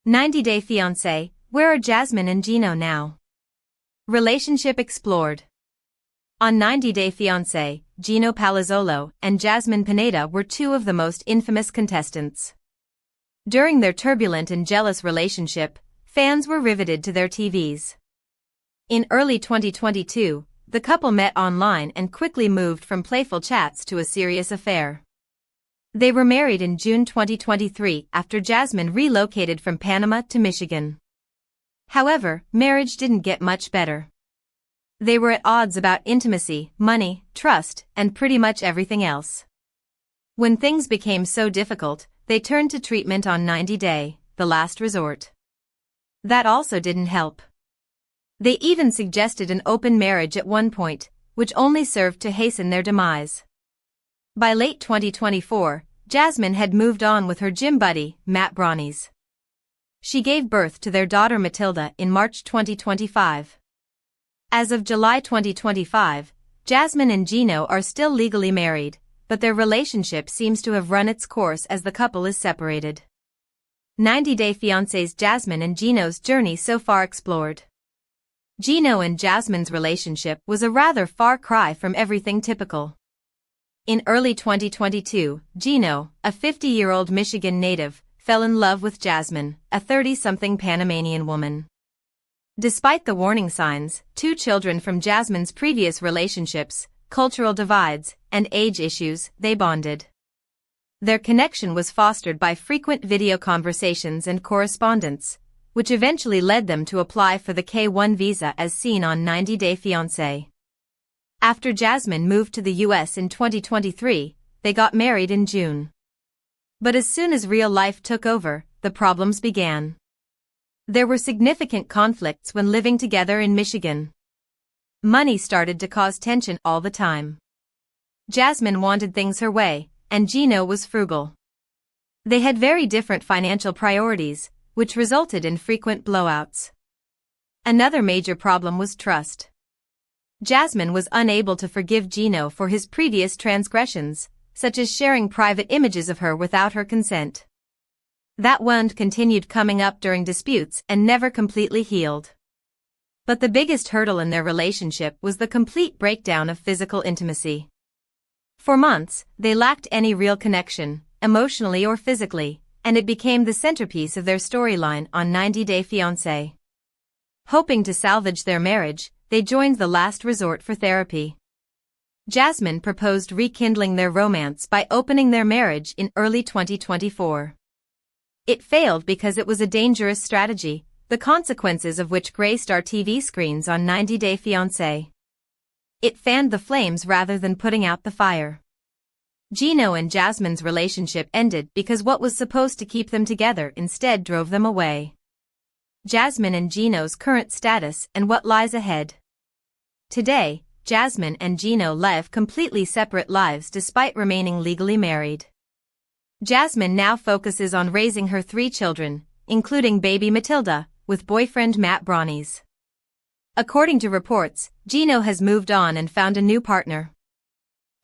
90-Day Fiancé, where are Jasmine and Gino now? Relationship explored. On 90-Day Fiancé, Gino Palazzolo and Jasmine Pineda were two of the most infamous contestants. During their turbulent and jealous relationship, fans were riveted to their TVs. In early 2022, the couple met online and quickly moved from playful chats to a serious affair. They were married in June 2023 after Jasmine relocated from Panama to Michigan. However, marriage didn't get much better. They were at odds about intimacy, money, trust, and pretty much everything else. When things became so difficult, they turned to treatment on 90-Day, the last resort. That also didn't help. They even suggested an open marriage at one point, which only served to hasten their demise. By late 2024, Jasmine had moved on with her gym buddy, Branis. She gave birth to their daughter Matilda in March 2025. As of July 2025, Jasmine and Gino are still legally married, but their relationship seems to have run its course as the couple is separated. 90-Day Fiancé's Jasmine and Gino's journey so far explored. Gino and Jasmine's relationship was a rather far cry from everything typical. In early 2022, Gino, a 50-year-old Michigan native, fell in love with Jasmine, a 30-something Panamanian woman. Despite the warning signs, 2 children from Jasmine's previous relationships, cultural divides, and age issues, they bonded. Their connection was fostered by frequent video conversations and correspondence, which eventually led them to apply for the K-1 visa as seen on 90-Day Fiancé. After Jasmine moved to the US in 2023, they got married in June. But as soon as real life took over, the problems began. There were significant conflicts when living together in Michigan. Money started to cause tension all the time. Jasmine wanted things her way, and Gino was frugal. They had very different financial priorities, which resulted in frequent blowouts. Another major problem was trust. Jasmine was unable to forgive Gino for his previous transgressions, such as sharing private images of her without her consent. That wound continued coming up during disputes and never completely healed. But the biggest hurdle in their relationship was the complete breakdown of physical intimacy. For months, they lacked any real connection, emotionally or physically, and it became the centerpiece of their storyline on 90-Day Fiancé. Hoping to salvage their marriage, they joined the last resort for therapy. Jasmine proposed rekindling their romance by opening their marriage in early 2024. It failed because it was a dangerous strategy, the consequences of which graced our TV screens on 90-Day Fiancé. It fanned the flames rather than putting out the fire. Gino and Jasmine's relationship ended because what was supposed to keep them together instead drove them away. Jasmine and Gino's current status and what lies ahead. Today, Jasmine and Gino live completely separate lives despite remaining legally married. Jasmine now focuses on raising her 3 children, including baby Matilda, with boyfriend Branis. According to reports, Gino has moved on and found a new partner.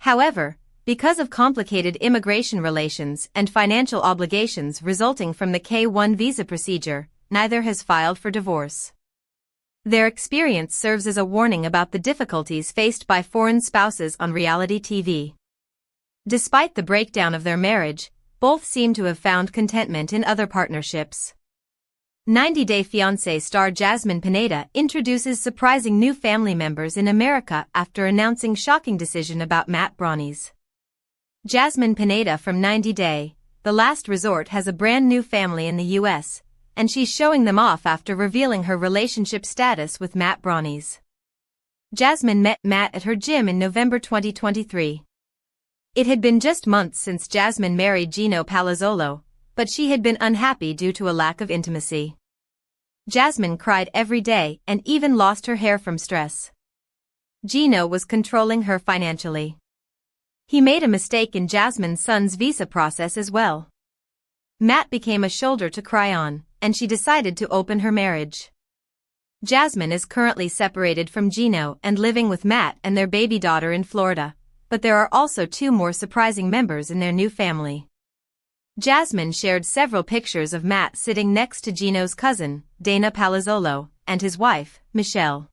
However, because of complicated immigration relations and financial obligations resulting from the K-1 visa procedure, neither has filed for divorce. Their experience serves as a warning about the difficulties faced by foreign spouses on reality TV. Despite the breakdown of their marriage, both seem to have found contentment in other partnerships. 90-Day Fiancé star Jasmine Pineda introduces surprising new family members in America after announcing shocking decision about Branis. Jasmine Pineda from 90-Day, The Last Resort has a brand new family in the US, and she's showing them off after revealing her relationship status with Branis. Jasmine met Matt at her gym in November 2023. It had been just months since Jasmine married Gino Palazzolo, but she had been unhappy due to a lack of intimacy. Jasmine cried every day and even lost her hair from stress. Gino was controlling her financially. He made a mistake in Jasmine's son's visa process as well. Matt became a shoulder to cry on, and she decided to open her marriage. Jasmine is currently separated from Gino and living with Matt and their baby daughter in Florida, but there are also 2 more surprising members in their new family. Jasmine shared several pictures of Matt sitting next to Gino's cousin, Gino Palazzolo, and his wife, Michelle.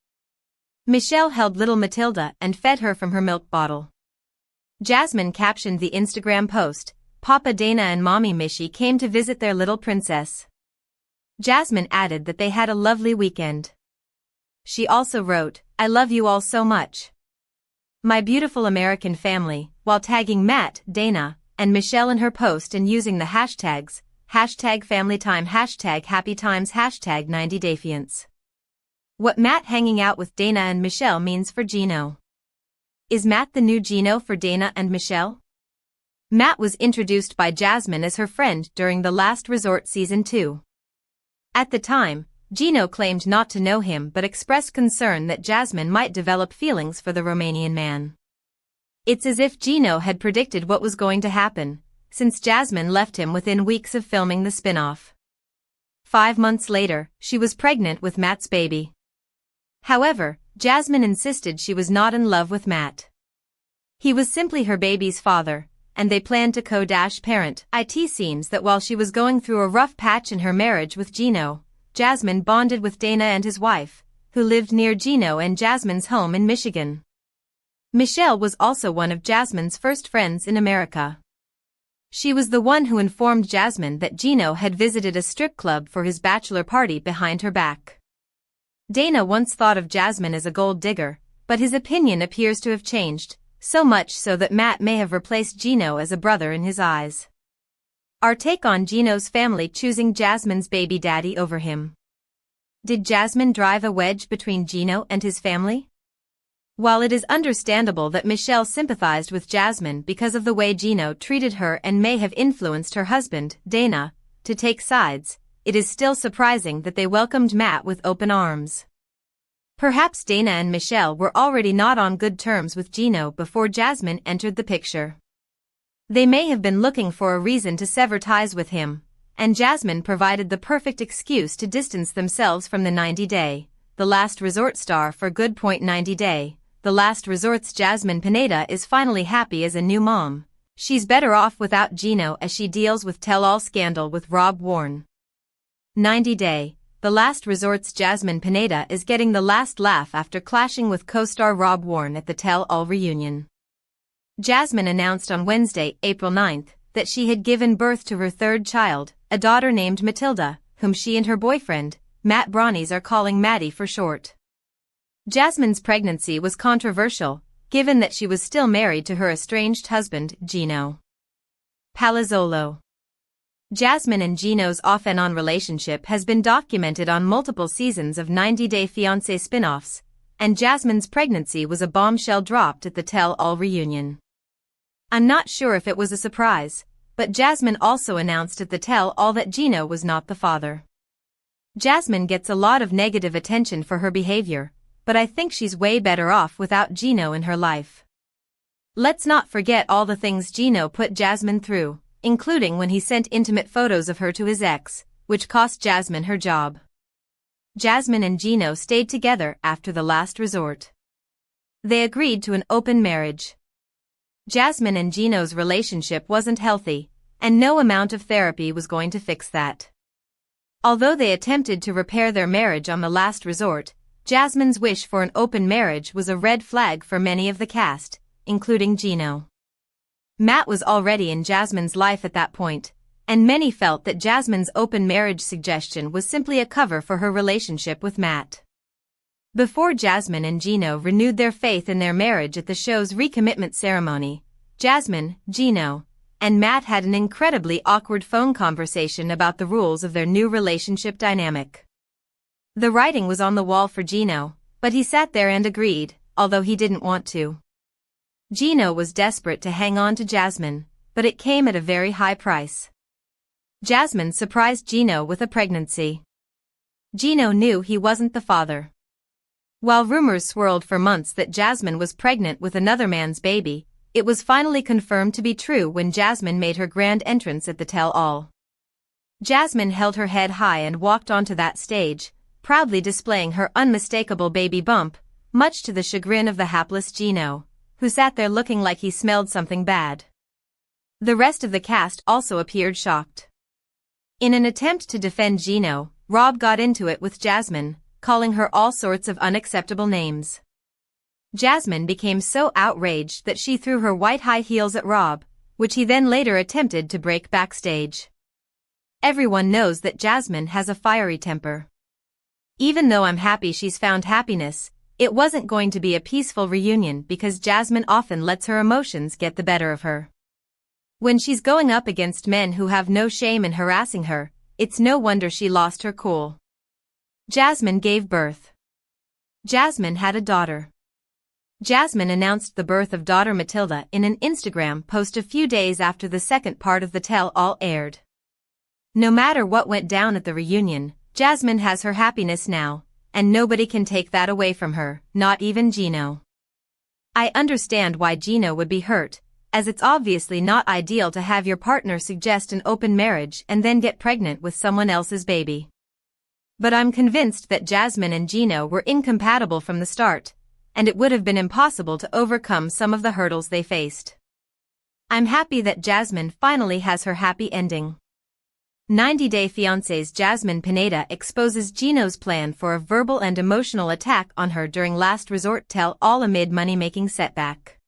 Michelle held little Matilda and fed her from her milk bottle. Jasmine captioned the Instagram post, "Papa Dana and Mommy Mishi came to visit their little princess." Jasmine added that they had a lovely weekend. She also wrote, "I love you all so much. My beautiful American family," while tagging Matt, Dana, and Michelle in her post and using the hashtags, #FamilyTime, #HappyTimes, #90DayFiance. What Matt hanging out with Dana and Michelle means for Gino. Is Matt the new Gino for Dana and Michelle? Matt was introduced by Jasmine as her friend during The Last Resort Season 2. At the time, Gino claimed not to know him but expressed concern that Jasmine might develop feelings for the Romanian man. It's as if Gino had predicted what was going to happen, since Jasmine left him within weeks of filming the spin-off. 5 months later, she was pregnant with Matt's baby. However, Jasmine insisted she was not in love with Matt. He was simply her baby's father, and they planned to co-parent. It seems that while she was going through a rough patch in her marriage with Gino, Jasmine bonded with Dana and his wife, who lived near Gino and Jasmine's home in Michigan. Michelle was also one of Jasmine's first friends in America. She was the one who informed Jasmine that Gino had visited a strip club for his bachelor party behind her back. Dana once thought of Jasmine as a gold digger, but his opinion appears to have changed, so much so that Matt may have replaced Gino as a brother in his eyes. Our take on Gino's family choosing Jasmine's baby daddy over him. Did Jasmine drive a wedge between Gino and his family? While it is understandable that Michelle sympathized with Jasmine because of the way Gino treated her and may have influenced her husband, Dana, to take sides, it is still surprising that they welcomed Matt with open arms. Perhaps Dana and Michelle were already not on good terms with Gino before Jasmine entered the picture. They may have been looking for a reason to sever ties with him, and Jasmine provided the perfect excuse to distance themselves from the 90-day, The Last Resort star for good. 90-day, The Last Resort's Jasmine Pineda is finally happy as a new mom. She's better off without Gino as she deals with tell-all scandal with Rob Warne. 90-day, The Last Resort's Jasmine Pineda is getting the last laugh after clashing with co-star Rob Warne at the tell-all reunion. Jasmine announced on Wednesday, April 9, that she had given birth to her third child, a daughter named Matilda, whom she and her boyfriend, Matt Branis, are calling Maddie for short. Jasmine's pregnancy was controversial, given that she was still married to her estranged husband, Gino Palazzolo. Jasmine and Gino's off-and-on relationship has been documented on multiple seasons of 90-Day Fiancé spin-offs, and Jasmine's pregnancy was a bombshell dropped at the tell-all reunion. I'm not sure if it was a surprise, but Jasmine also announced at the tell-all that Gino was not the father. Jasmine gets a lot of negative attention for her behavior, but I think she's way better off without Gino in her life. Let's not forget all the things Gino put Jasmine through, including when he sent intimate photos of her to his ex, which cost Jasmine her job. Jasmine and Gino stayed together after The Last Resort. They agreed to an open marriage. Jasmine and Gino's relationship wasn't healthy, and no amount of therapy was going to fix that. Although they attempted to repair their marriage on The Last Resort, Jasmine's wish for an open marriage was a red flag for many of the cast, including Gino. Matt was already in Jasmine's life at that point, and many felt that Jasmine's open marriage suggestion was simply a cover for her relationship with Matt. Before Jasmine and Gino renewed their faith in their marriage at the show's recommitment ceremony, Jasmine, Gino, and Matt had an incredibly awkward phone conversation about the rules of their new relationship dynamic. The writing was on the wall for Gino, but he sat there and agreed, although he didn't want to. Gino was desperate to hang on to Jasmine, but it came at a very high price. Jasmine surprised Gino with a pregnancy. Gino knew he wasn't the father. While rumors swirled for months that Jasmine was pregnant with another man's baby, it was finally confirmed to be true when Jasmine made her grand entrance at the tell-all. Jasmine held her head high and walked onto that stage, proudly displaying her unmistakable baby bump, much to the chagrin of the hapless Gino, who sat there looking like he smelled something bad. The rest of the cast also appeared shocked. In an attempt to defend Gino, Rob got into it with Jasmine, calling her all sorts of unacceptable names. Jasmine became so outraged that she threw her white high heels at Rob, which he then later attempted to break backstage. Everyone knows that Jasmine has a fiery temper. Even though I'm happy she's found happiness, it wasn't going to be a peaceful reunion because Jasmine often lets her emotions get the better of her. When she's going up against men who have no shame in harassing her, it's no wonder she lost her cool. Jasmine gave birth. Jasmine had a daughter. Jasmine announced the birth of daughter Matilda in an Instagram post a few days after the second part of the tell-all aired. No matter what went down at the reunion, Jasmine has her happiness now, and nobody can take that away from her, not even Gino. I understand why Gino would be hurt, as it's obviously not ideal to have your partner suggest an open marriage and then get pregnant with someone else's baby. But I'm convinced that Jasmine and Gino were incompatible from the start, and it would have been impossible to overcome some of the hurdles they faced. I'm happy that Jasmine finally has her happy ending. 90 Day Fiancé's Jasmine Pineda exposes Gino's plan for a verbal and emotional attack on her during last resort tell-all amid money-making setback.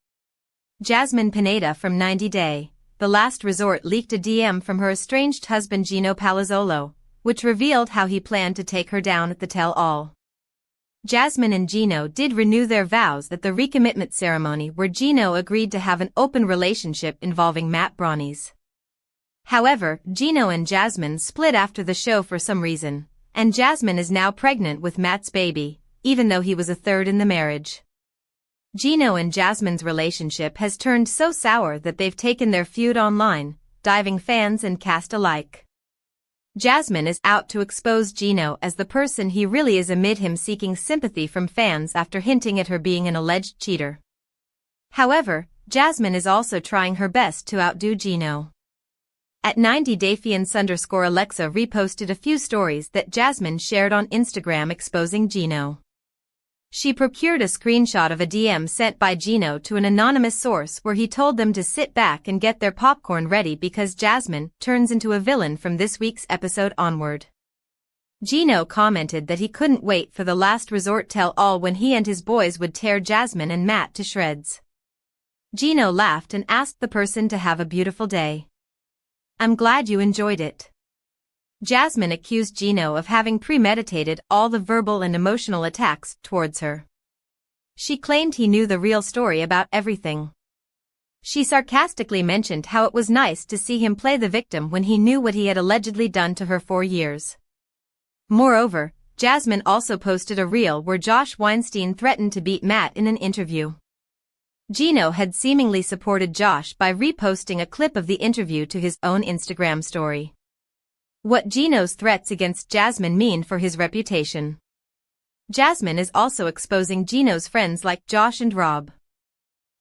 Jasmine Pineda from 90 Day, The Last Resort leaked a DM from her estranged husband Gino Palazzolo, which revealed how he planned to take her down at the tell-all. Jasmine and Gino did renew their vows at the recommitment ceremony where Gino agreed to have an open relationship involving Branis. However, Gino and Jasmine split after the show for some reason, and Jasmine is now pregnant with Matt's baby, even though he was a third in the marriage. Gino and Jasmine's relationship has turned so sour that they've taken their feud online, diving fans and cast alike. Jasmine is out to expose Gino as the person he really is amid him seeking sympathy from fans after hinting at her being an alleged cheater. However, Jasmine is also trying her best to outdo Gino. At 90 Day Fiancé_Alexa reposted a few stories that Jasmine shared on Instagram exposing Gino. She procured a screenshot of a DM sent by Gino to an anonymous source where he told them to sit back and get their popcorn ready because Jasmine turns into a villain from this week's episode onward. Gino commented that he couldn't wait for the last resort tell-all when he and his boys would tear Jasmine and Matt to shreds. Gino laughed and asked the person to have a beautiful day. I'm glad you enjoyed it. Jasmine accused Gino of having premeditated all the verbal and emotional attacks towards her. She claimed he knew the real story about everything. She sarcastically mentioned how it was nice to see him play the victim when he knew what he had allegedly done to her for years. Moreover, Jasmine also posted a reel where Josh Weinstein threatened to beat Matt in an interview. Gino had seemingly supported Josh by reposting a clip of the interview to his own Instagram story. What Gino's threats against Jasmine mean for his reputation. Jasmine is also exposing Gino's friends like Josh and Rob.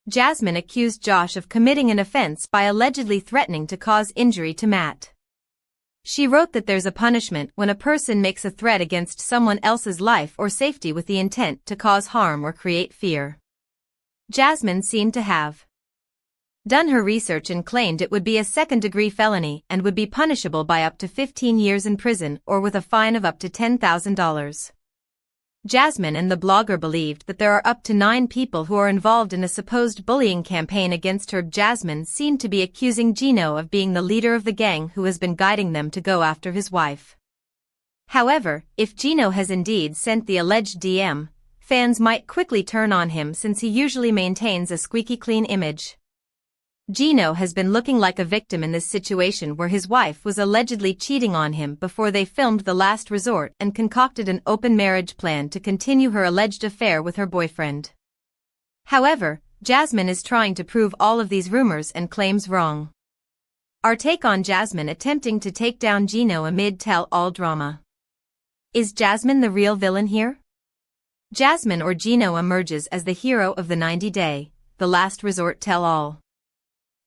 Jasmine accused Josh of committing an offense by allegedly threatening to cause injury to Matt. She wrote that there's a punishment when a person makes a threat against someone else's life or safety with the intent to cause harm or create fear. Jasmine seemed to have done her research and claimed it would be a second-degree felony and would be punishable by up to 15 years in prison or with a fine of up to $10,000. Jasmine and the blogger believed that there are up to 9 people who are involved in a supposed bullying campaign against her. Jasmine seemed to be accusing Gino of being the leader of the gang who has been guiding them to go after his wife. However, if Gino has indeed sent the alleged DM, fans might quickly turn on him since he usually maintains a squeaky clean image. Gino has been looking like a victim in this situation where his wife was allegedly cheating on him before they filmed The Last Resort and concocted an open marriage plan to continue her alleged affair with her boyfriend. However, Jasmine is trying to prove all of these rumors and claims wrong. Our take on Jasmine attempting to take down Gino amid tell-all drama. Is Jasmine the real villain here? Jasmine or Gino emerges as the hero of the 90-day, The Last Resort tell-all.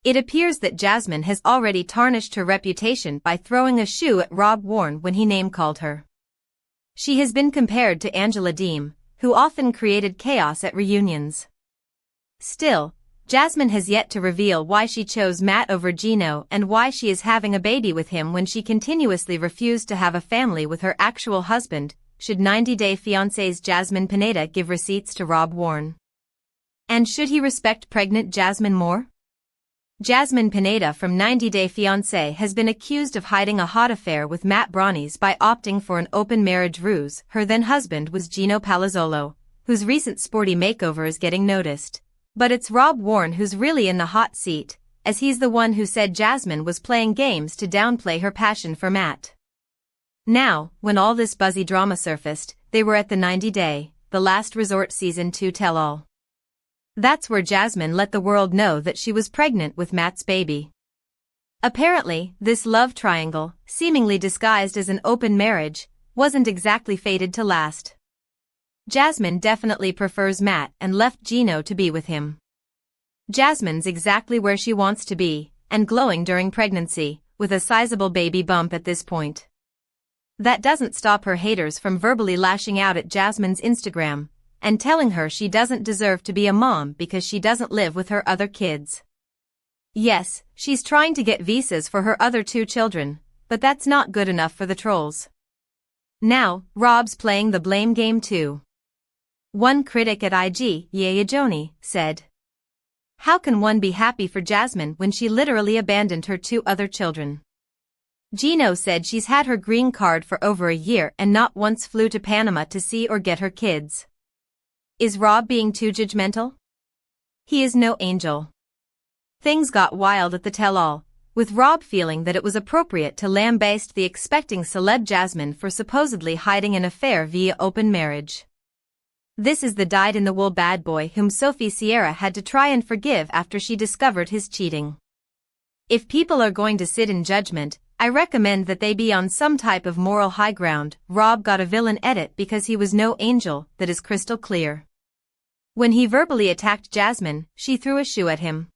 It appears that Jasmine has already tarnished her reputation by throwing a shoe at Rob Warne when he name-called her. She has been compared to Angela Deem, who often created chaos at reunions. Still, Jasmine has yet to reveal why she chose Matt over Gino and why she is having a baby with him when she continuously refused to have a family with her actual husband. Should 90 Day Fiancé's Jasmine Pineda give receipts to Rob Warne? And should he respect pregnant Jasmine more? Jasmine Pineda from 90 Day Fiancé has been accused of hiding a hot affair with Matt Branis by opting for an open marriage ruse. Her then-husband was Gino Palazzolo, whose recent sporty makeover is getting noticed. But it's Rob Warne who's really in the hot seat, as he's the one who said Jasmine was playing games to downplay her passion for Matt. Now, when all this buzzy drama surfaced, they were at the 90 Day, the Last Resort Season 2 tell-all. That's where Jasmine let the world know that she was pregnant with Matt's baby. Apparently, this love triangle, seemingly disguised as an open marriage, wasn't exactly fated to last. Jasmine definitely prefers Matt and left Gino to be with him. Jasmine's exactly where she wants to be, and glowing during pregnancy, with a sizable baby bump at this point. That doesn't stop her haters from verbally lashing out at Jasmine's Instagram, and telling her she doesn't deserve to be a mom because she doesn't live with her other kids. Yes, she's trying to get visas for her other 2 children, but that's not good enough for the trolls. Now, Rob's playing the blame game too. One critic at IG, Yaya Joni, said, "How can one be happy for Jasmine when she literally abandoned her 2 other children?" Gino said she's had her green card for over a year and not once flew to Panama to see or get her kids. Is Rob being too judgmental? He is no angel. Things got wild at the tell-all, with Rob feeling that it was appropriate to lambaste the expecting celeb Jasmine for supposedly hiding an affair via open marriage. This is the dyed-in-the-wool bad boy whom Sophie Sierra had to try and forgive after she discovered his cheating. If people are going to sit in judgment, I recommend that they be on some type of moral high ground. Rob got a villain edit because he was no angel, that is crystal clear. When he verbally attacked Jasmine, she threw a shoe at him.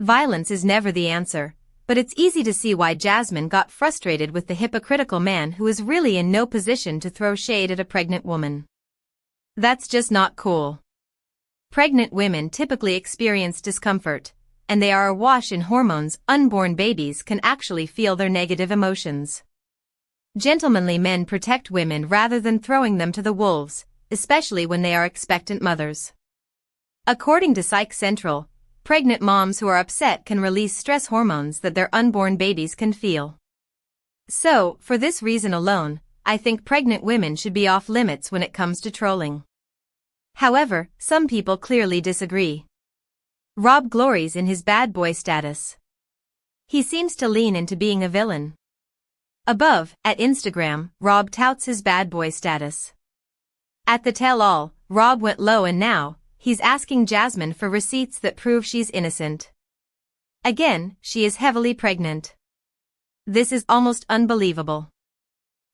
Violence is never the answer, but it's easy to see why Jasmine got frustrated with the hypocritical man who is really in no position to throw shade at a pregnant woman. That's just not cool. Pregnant women typically experience discomfort, and they are awash in hormones. Unborn babies can actually feel their negative emotions. Gentlemanly men protect women rather than throwing them to the wolves, especially when they are expectant mothers. According to Psych Central, pregnant moms who are upset can release stress hormones that their unborn babies can feel. So, for this reason alone, I think pregnant women should be off limits when it comes to trolling. However, some people clearly disagree. Rob glories in his bad boy status. He seems to lean into being a villain. Above, at Instagram, Rob touts his bad boy status. At the tell-all, Rob went low and now, he's asking Jasmine for receipts that prove she's innocent. Again, she is heavily pregnant. This is almost unbelievable.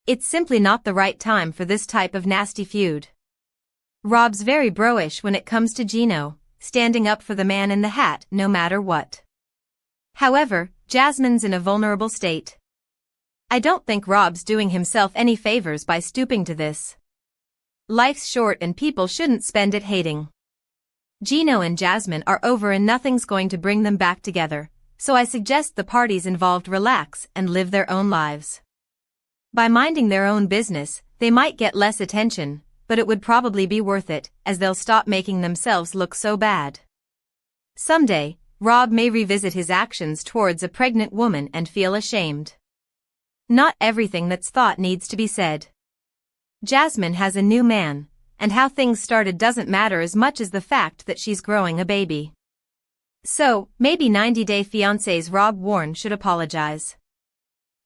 It's simply not the right time for this type of nasty feud. Rob's very bro-ish when it comes to Gino, standing up for the man in the hat no matter what. However, Jasmine's in a vulnerable state. I don't think Rob's doing himself any favors by stooping to this. Life's short and people shouldn't spend it hating. Gino and Jasmine are over and nothing's going to bring them back together, so I suggest the parties involved relax and live their own lives. By minding their own business, they might get less attention, but it would probably be worth it, as they'll stop making themselves look so bad. Someday, Rob may revisit his actions towards a pregnant woman and feel ashamed. Not everything that's thought needs to be said. Jasmine has a new man, and how things started doesn't matter as much as the fact that she's growing a baby. So, maybe 90 Day Fiancé's Rob Warne should apologize.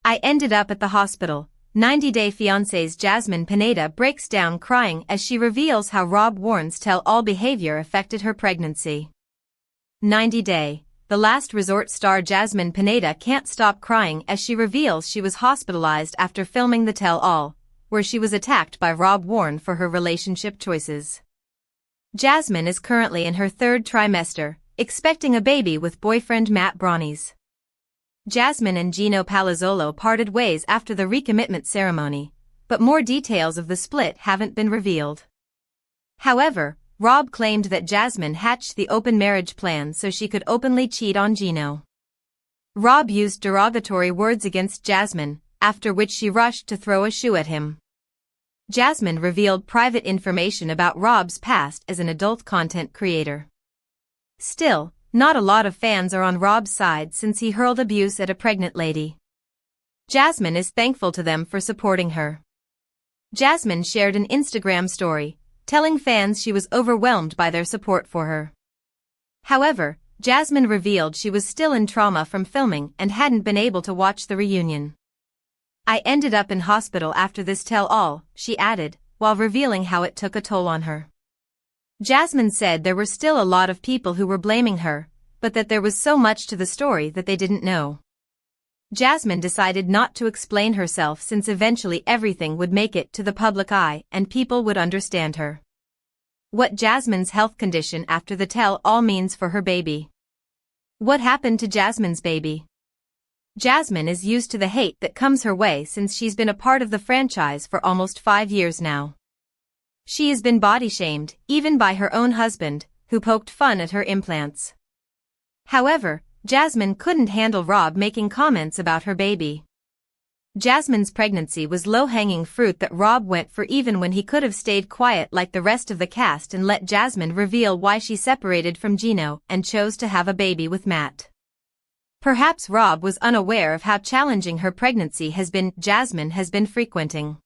I ended up at the hospital. 90 Day Fiancé's Jasmine Pineda breaks down crying as she reveals how Rob Warne's tell-all behavior affected her pregnancy. 90 Day, the Last Resort star Jasmine Pineda can't stop crying as she reveals she was hospitalized after filming the tell-all, where she was attacked by Rob Warne for her relationship choices. Jasmine is currently in her 3rd trimester, expecting a baby with boyfriend Matt Branis. Jasmine and Gino Palazzolo parted ways after the recommitment ceremony, but more details of the split haven't been revealed. However, Rob claimed that Jasmine hatched the open marriage plan so she could openly cheat on Gino. Rob used derogatory words against Jasmine, after which she rushed to throw a shoe at him. Jasmine revealed private information about Rob's past as an adult content creator. Still, not a lot of fans are on Rob's side since he hurled abuse at a pregnant lady. Jasmine is thankful to them for supporting her. Jasmine shared an Instagram story, telling fans she was overwhelmed by their support for her. However, Jasmine revealed she was still in trauma from filming and hadn't been able to watch the reunion. "I ended up in hospital after this tell-all," she added, while revealing how it took a toll on her. Jasmine said there were still a lot of people who were blaming her, but that there was so much to the story that they didn't know. Jasmine decided not to explain herself since eventually everything would make it to the public eye and people would understand her. What Jasmine's health condition after the tell-all means for her baby. What happened to Jasmine's baby? Jasmine is used to the hate that comes her way since she's been a part of the franchise for almost 5 years now. She has been body-shamed, even by her own husband, who poked fun at her implants. However, Jasmine couldn't handle Rob making comments about her baby. Jasmine's pregnancy was low-hanging fruit that Rob went for even when he could have stayed quiet like the rest of the cast and let Jasmine reveal why she separated from Gino and chose to have a baby with Matt. Perhaps Rob was unaware of how challenging her pregnancy has been. Jasmine has been frequenting